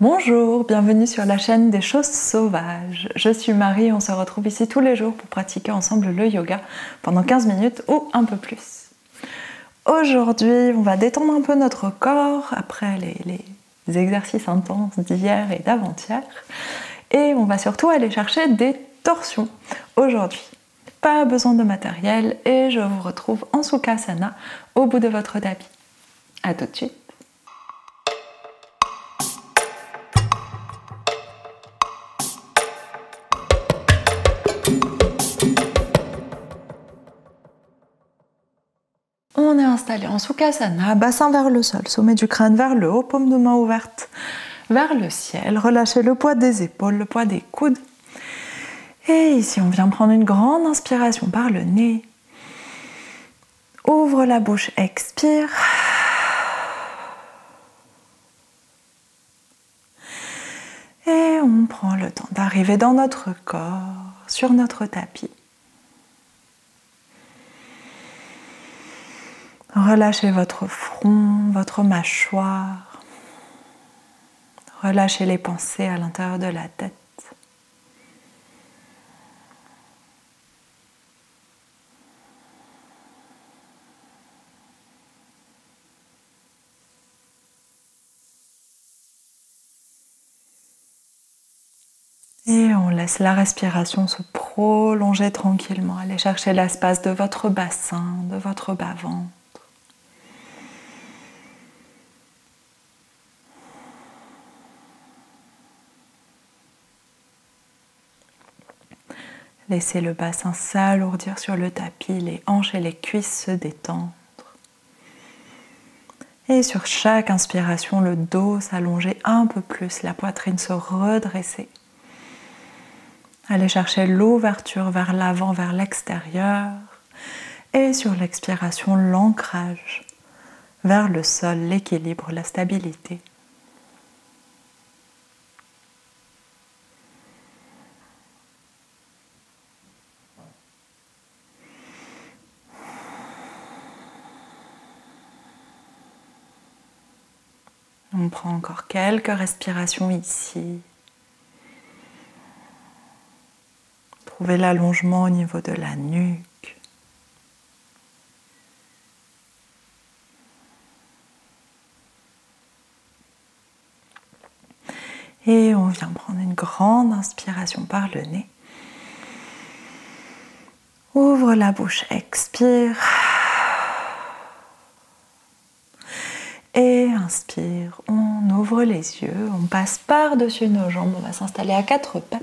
Bonjour, bienvenue sur la chaîne des choses sauvages. Je suis Marie, on se retrouve ici tous les jours pour pratiquer ensemble le yoga pendant 15 minutes ou un peu plus. Aujourd'hui, on va détendre un peu notre corps après les exercices intenses d'hier et d'avant-hier. Et on va surtout aller chercher des torsions aujourd'hui. Pas besoin de matériel et je vous retrouve en Sukhasana au bout de votre tapis. A tout de suite. On est installé en Sukhasana, bassin vers le sol, sommet du crâne vers le haut, paume de main ouverte vers le ciel. Relâchez le poids des épaules, le poids des coudes. Et ici, on vient prendre une grande inspiration par le nez. Ouvre la bouche, expire. Et on prend le temps d'arriver dans notre corps, sur notre tapis. Relâchez votre front, votre mâchoire. Relâchez les pensées à l'intérieur de la tête. Et on laisse la respiration se prolonger tranquillement. Allez chercher l'espace de votre bassin, de votre bas-ventre. Laissez le bassin s'alourdir sur le tapis, les hanches et les cuisses se détendre. Et sur chaque inspiration, le dos s'allonger un peu plus, la poitrine se redresser. Allez chercher l'ouverture vers l'avant, vers l'extérieur. Et sur l'expiration, l'ancrage vers le sol, l'équilibre, la stabilité. On prend encore quelques respirations ici. Trouvez l'allongement au niveau de la nuque. Et on vient prendre une grande inspiration par le nez. Ouvre la bouche, expire. Et inspire, on ouvre les yeux, on passe par-dessus nos jambes, on va s'installer à quatre pattes.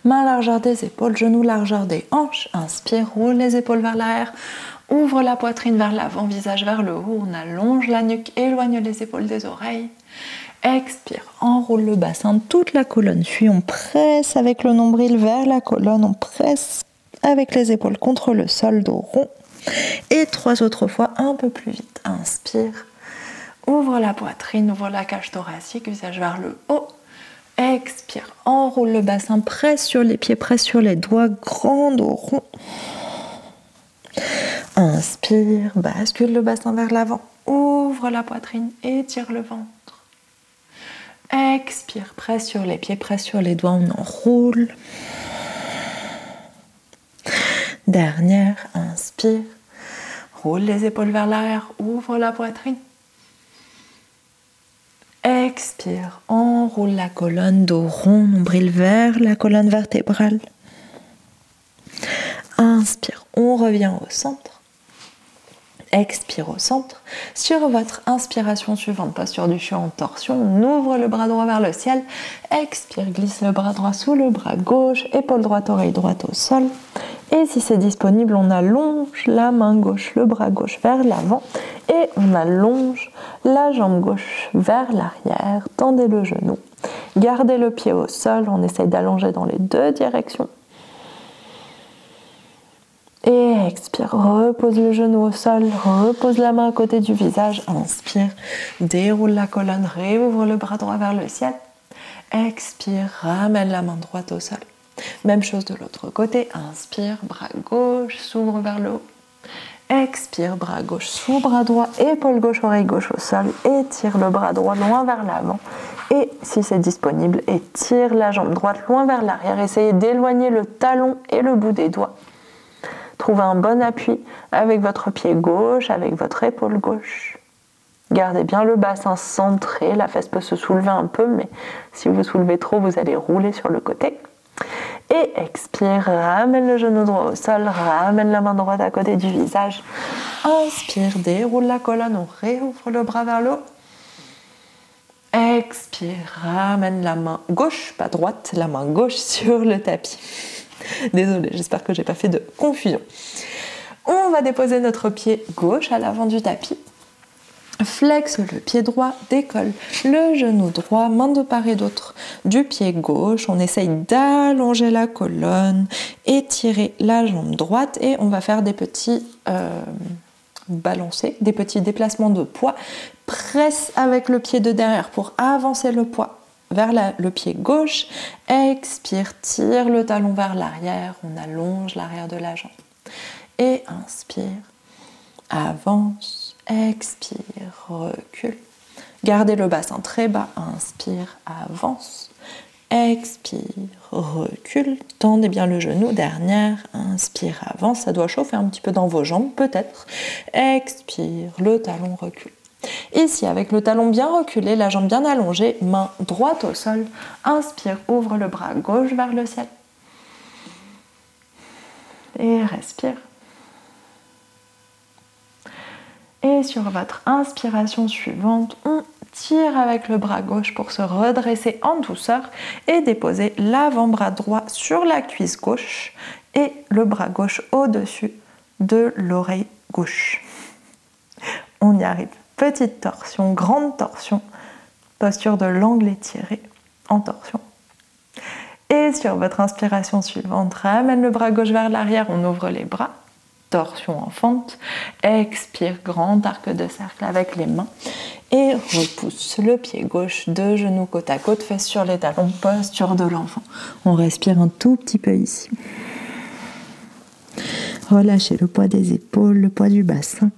Main largeur des épaules, genoux largeur des hanches. Inspire, roule les épaules vers l'arrière. Ouvre la poitrine vers l'avant, visage vers le haut. On allonge la nuque, éloigne les épaules des oreilles. Expire, enroule le bassin, toute la colonne suit. On presse avec le nombril vers la colonne. On presse avec les épaules contre le sol, dos rond. Et 3 autres fois, un peu plus vite. Inspire, ouvre la poitrine, ouvre la cage thoracique, visage vers le haut. Expire, enroule le bassin, presse sur les pieds, presse sur les doigts, grand dos rond. Inspire, bascule le bassin vers l'avant, ouvre la poitrine, étire le ventre. Expire, presse sur les pieds, presse sur les doigts, on enroule. Dernière, inspire, roule les épaules vers l'arrière, ouvre la poitrine. Expire, enroule la colonne, dos rond, nombril vers la colonne vertébrale. Inspire, on revient au centre. Expire au centre. Sur votre inspiration suivante, posture du chien en torsion, on ouvre le bras droit vers le ciel. Expire, glisse le bras droit sous le bras gauche, épaule droite, oreille droite au sol. Et si c'est disponible, on allonge la main gauche, le bras gauche vers l'avant et on allonge la jambe gauche vers l'arrière. Tendez le genou, gardez le pied au sol, on essaye d'allonger dans les deux directions. Et expire, repose le genou au sol, repose la main à côté du visage. Inspire, déroule la colonne, réouvre le bras droit vers le ciel. Expire, ramène la main droite au sol. Même chose de l'autre côté, inspire, bras gauche s'ouvre vers le haut. Expire, bras gauche sous bras droit, épaule gauche, oreille gauche au sol. Étire le bras droit loin vers l'avant. Et si c'est disponible, étire la jambe droite loin vers l'arrière. Essayez d'éloigner le talon et le bout des doigts. Trouvez un bon appui avec votre pied gauche, avec votre épaule gauche. Gardez bien le bassin centré. La fesse peut se soulever un peu, mais si vous soulevez trop, vous allez rouler sur le côté. Et expire, ramène le genou droit au sol, ramène la main droite à côté du visage. Inspire, déroule la colonne, on réouvre le bras vers le haut. Expire, ramène la main gauche, pas droite, la main gauche sur le tapis. Désolée, j'espère que j'ai pas fait de confusion. On va déposer notre pied gauche à l'avant du tapis. Flexe le pied droit, décolle le genou droit, main de part et d'autre du pied gauche. On essaye d'allonger la colonne, étirer la jambe droite et on va faire des petits balancés, des petits déplacements de poids. Presse avec le pied de derrière pour avancer le poids vers le pied gauche. Expire, tire le talon vers l'arrière, on allonge l'arrière de la jambe. Et inspire, avance. Expire, recule. Gardez le bassin très bas. Inspire, avance. Expire, recule. Tendez bien le genou. Dernière. Inspire, avance. Ça doit chauffer un petit peu dans vos jambes, peut-être. Expire, le talon recule. Ici, avec le talon bien reculé, la jambe bien allongée, main droite au sol. Inspire, ouvre le bras gauche vers le ciel. Et respire. Et sur votre inspiration suivante, on tire avec le bras gauche pour se redresser en douceur et déposer l'avant-bras droit sur la cuisse gauche et le bras gauche au-dessus de l'oreille gauche. On y arrive. Petite torsion, grande torsion, posture de l'angle étiré en torsion. Et sur votre inspiration suivante, ramène le bras gauche vers l'arrière, on ouvre les bras. Torsion en fente, expire, grand arc de cercle avec les mains et repousse le pied gauche, deux genoux côte à côte, fesses sur les talons, posture de l'enfant. On respire un tout petit peu ici. Relâchez le poids des épaules, le poids du bassin.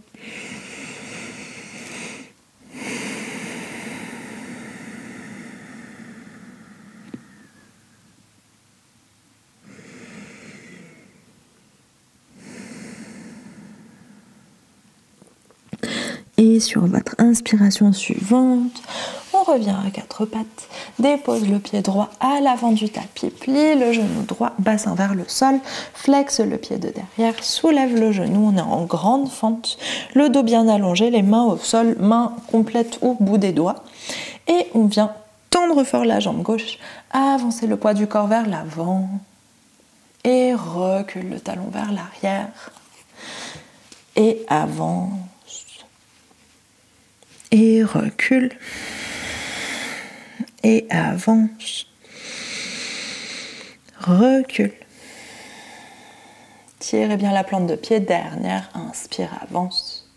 Et sur votre inspiration suivante, on revient à quatre pattes, dépose le pied droit à l'avant du tapis, plie le genou droit, bassin vers le sol, flexe le pied de derrière, soulève le genou, on est en grande fente, le dos bien allongé, les mains au sol, mains complètes au bout des doigts. Et on vient tendre fort la jambe gauche, avancer le poids du corps vers l'avant et recule le talon vers l'arrière et avance. Et recule, et avance, recule. Tirez bien la plante de pied, dernière, inspire, avance.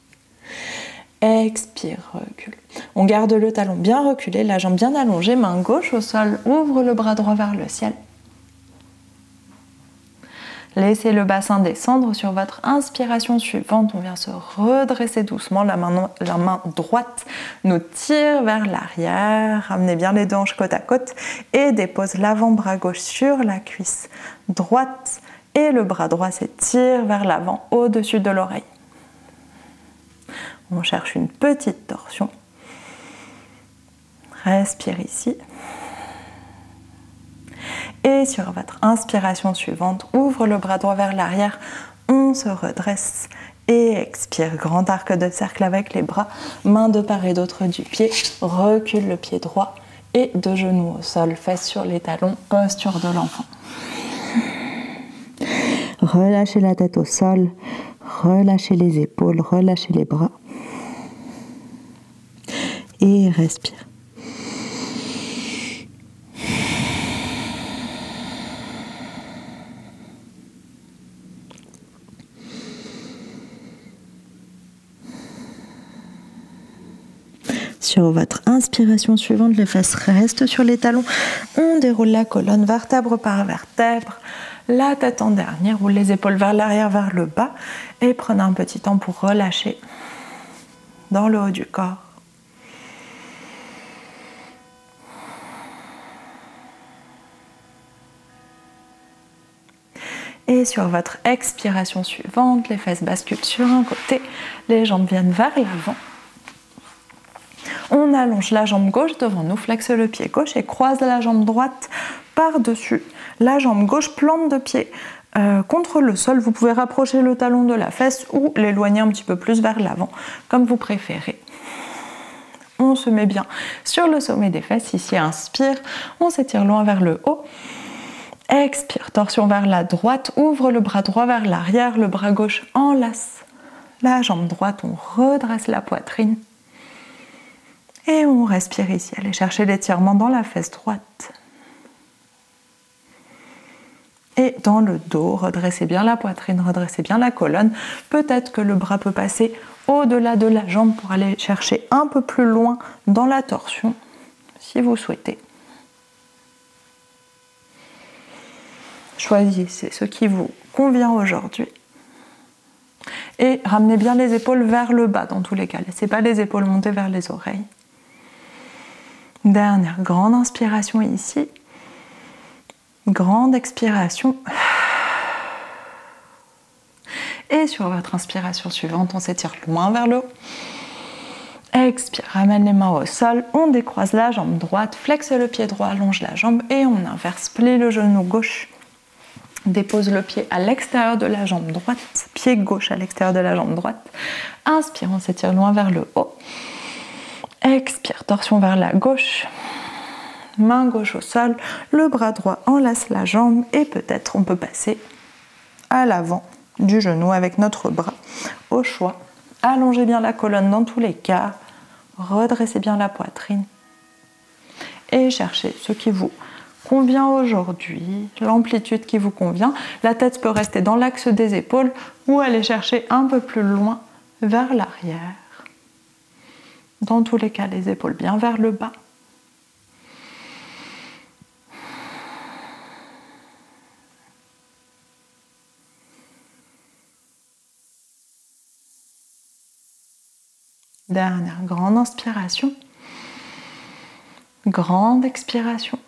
Expire, recule. On garde le talon bien reculé, la jambe bien allongée, main gauche au sol, ouvre le bras droit vers le ciel. Laissez le bassin descendre sur votre inspiration suivante. On vient se redresser doucement. La main droite nous tire vers l'arrière. Ramenez bien les deux hanches côte à côte et dépose l'avant-bras gauche sur la cuisse droite et le bras droit s'étire vers l'avant au-dessus de l'oreille. On cherche une petite torsion. Respire ici. Et sur votre inspiration suivante, ouvre le bras droit vers l'arrière, on se redresse et expire. Grand arc de cercle avec les bras, mains de part et d'autre du pied, recule le pied droit et deux genoux au sol, fesses sur les talons, posture de l'enfant. Relâchez la tête au sol, relâchez les épaules, relâchez les bras et respire. Sur votre inspiration suivante, les fesses restent sur les talons. On déroule la colonne vertèbre par vertèbre. la tête en dernier, roule les épaules vers l'arrière, vers le bas et prenez un petit temps pour relâcher dans le haut du corps. Et sur votre expiration suivante, les fesses basculent sur un côté, les jambes viennent vers l'avant. On allonge la jambe gauche devant nous, flexe le pied gauche et croise la jambe droite par-dessus. La jambe gauche, plante de pied contre le sol. Vous pouvez rapprocher le talon de la fesse ou l'éloigner un petit peu plus vers l'avant, comme vous préférez. On se met bien sur le sommet des fesses. Ici, inspire, on s'étire loin vers le haut. Expire, torsion vers la droite, ouvre le bras droit vers l'arrière, le bras gauche enlace la jambe droite, on redresse la poitrine et on respire ici. Allez chercher l'étirement dans la fesse droite et dans le dos, redressez bien la poitrine, redressez bien la colonne. Peut-être que le bras peut passer au-delà de la jambe pour aller chercher un peu plus loin dans la torsion si vous souhaitez. Choisissez ce qui vous convient aujourd'hui. Et ramenez bien les épaules vers le bas dans tous les cas. Laissez pas les épaules monter vers les oreilles. Dernière grande inspiration ici. Grande expiration. Et sur votre inspiration suivante, on s'étire loin vers le haut. Expire, ramène les mains au sol. On décroise la jambe droite, flexe le pied droit, allonge la jambe et on inverse, plie le genou gauche. Dépose le pied à l'extérieur de la jambe droite, pied gauche à l'extérieur de la jambe droite. Inspire, on s'étire loin vers le haut. Expire, torsion vers la gauche. Main gauche au sol, le bras droit enlace la jambe et peut-être on peut passer à l'avant du genou avec notre bras au choix. Allongez bien la colonne dans tous les cas. Redressez bien la poitrine. Et cherchez ce qui vous convient aujourd'hui, l'amplitude qui vous convient. La tête peut rester dans l'axe des épaules ou aller chercher un peu plus loin vers l'arrière. Dans tous les cas, les épaules bien vers le bas. Dernière grande inspiration. Grande expiration.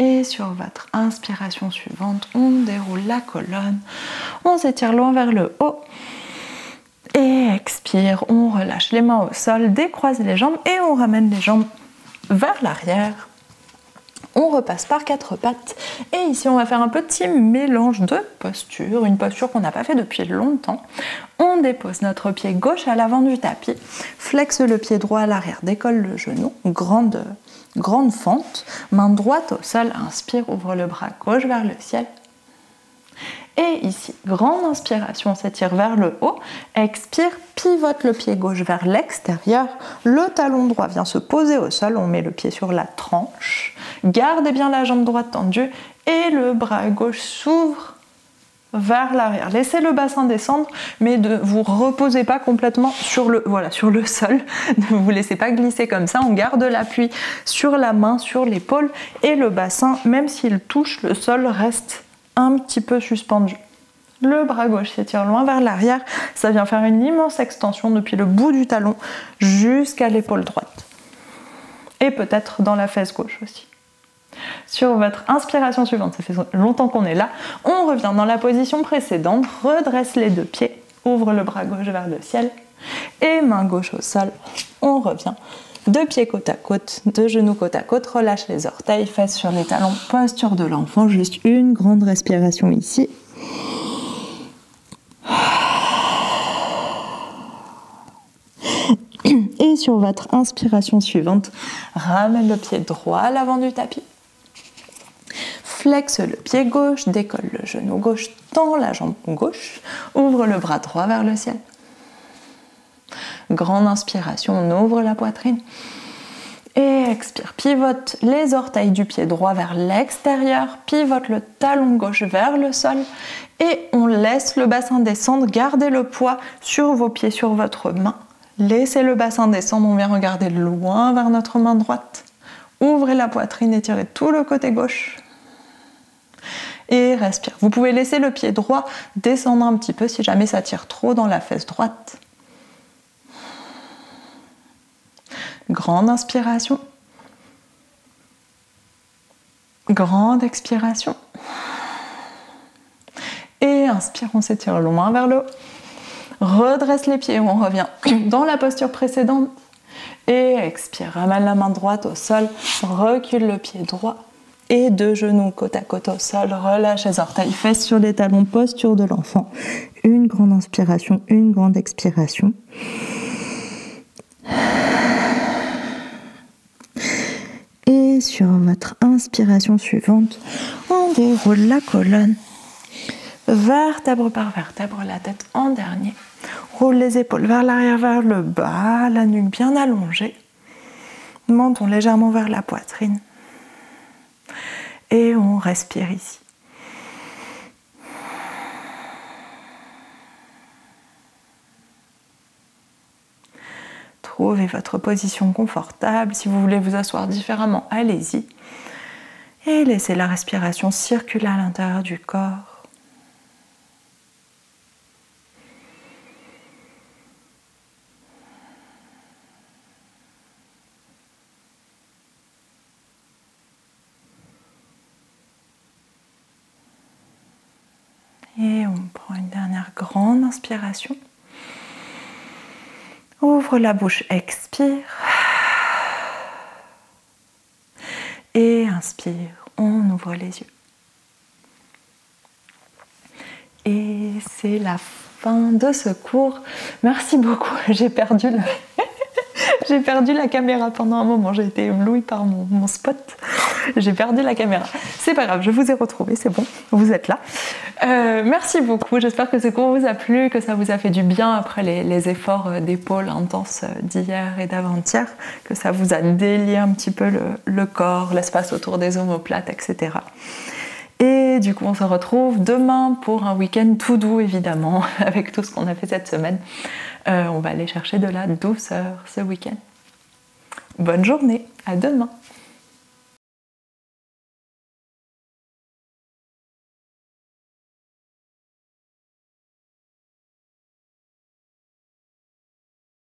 Et sur votre inspiration suivante, on déroule la colonne, on s'étire loin vers le haut. Et expire, on relâche les mains au sol, décroise les jambes et on ramène les jambes vers l'arrière. On repasse par quatre pattes et ici on va faire un petit mélange de postures, une posture qu'on n'a pas fait depuis longtemps. On dépose notre pied gauche à l'avant du tapis, flexe le pied droit à l'arrière, décolle le genou, grande fente, main droite au sol, inspire, ouvre le bras gauche vers le ciel. Et ici, grande inspiration, on s'étire vers le haut, expire, pivote le pied gauche vers l'extérieur, le talon droit vient se poser au sol, on met le pied sur la tranche, gardez bien la jambe droite tendue et le bras gauche s'ouvre vers l'arrière. Laissez le bassin descendre, mais ne vous reposez pas complètement sur le sol. Ne vous laissez pas glisser comme ça. On garde l'appui sur la main, sur l'épaule et le bassin, même s'il touche le sol, reste un petit peu suspendu. Le bras gauche s'étire loin vers l'arrière. Ça vient faire une immense extension depuis le bout du talon jusqu'à l'épaule droite. Et peut-être dans la fesse gauche aussi. Sur votre inspiration suivante, ça fait longtemps qu'on est là, on revient dans la position précédente, redresse les deux pieds, ouvre le bras gauche vers le ciel et main gauche au sol, on revient. Deux pieds côte à côte, deux genoux côte à côte, relâche les orteils, fesses sur les talons, posture de l'enfant, juste une grande respiration ici. Et sur votre inspiration suivante, ramène le pied droit à l'avant du tapis. Flexe le pied gauche, décolle le genou gauche, tend la jambe gauche, ouvre le bras droit vers le ciel. Grande inspiration, on ouvre la poitrine. Et expire, pivote les orteils du pied droit vers l'extérieur, pivote le talon gauche vers le sol et on laisse le bassin descendre, gardez le poids sur vos pieds, sur votre main. Laissez le bassin descendre, on vient regarder loin vers notre main droite. Ouvrez la poitrine, étirez tout le côté gauche. Et respire. Vous pouvez laisser le pied droit descendre un petit peu si jamais ça tire trop dans la fesse droite. Grande inspiration. Grande expiration. Et inspire, on s'étire loin vers le haut. Redresse les pieds, on revient dans la posture précédente. Et expire, ramène la main droite au sol, recule le pied droit. Et 2 genoux côte à côte au sol, relâche les orteils, fesses sur les talons, posture de l'enfant. Une grande inspiration, une grande expiration. Et sur votre inspiration suivante, on déroule la colonne. Vertèbre par vertèbre, la tête en dernier. Roule les épaules vers l'arrière, vers le bas, la nuque bien allongée. Menton légèrement vers la poitrine. Et on respire ici. Trouvez votre position confortable. Si vous voulez vous asseoir différemment, allez-y. Et laissez la respiration circuler à l'intérieur du corps. Et on prend une dernière grande inspiration. Ouvre la bouche, expire. Et inspire, on ouvre les yeux. Et c'est la fin de ce cours. Merci beaucoup, j'ai perdu la caméra pendant un moment, j'ai été éblouie par mon spot. J'ai perdu la caméra. C'est pas grave, je vous ai retrouvé, c'est bon, vous êtes là. Merci beaucoup, j'espère que ce cours vous a plu, que ça vous a fait du bien après les efforts d'épaule intenses d'hier et d'avant-hier, que ça vous a délié un petit peu le corps, l'espace autour des omoplates, etc. Et du coup, on se retrouve demain pour un week-end tout doux, évidemment, avec tout ce qu'on a fait cette semaine. On va aller chercher de la douceur ce week-end. Bonne journée, à demain.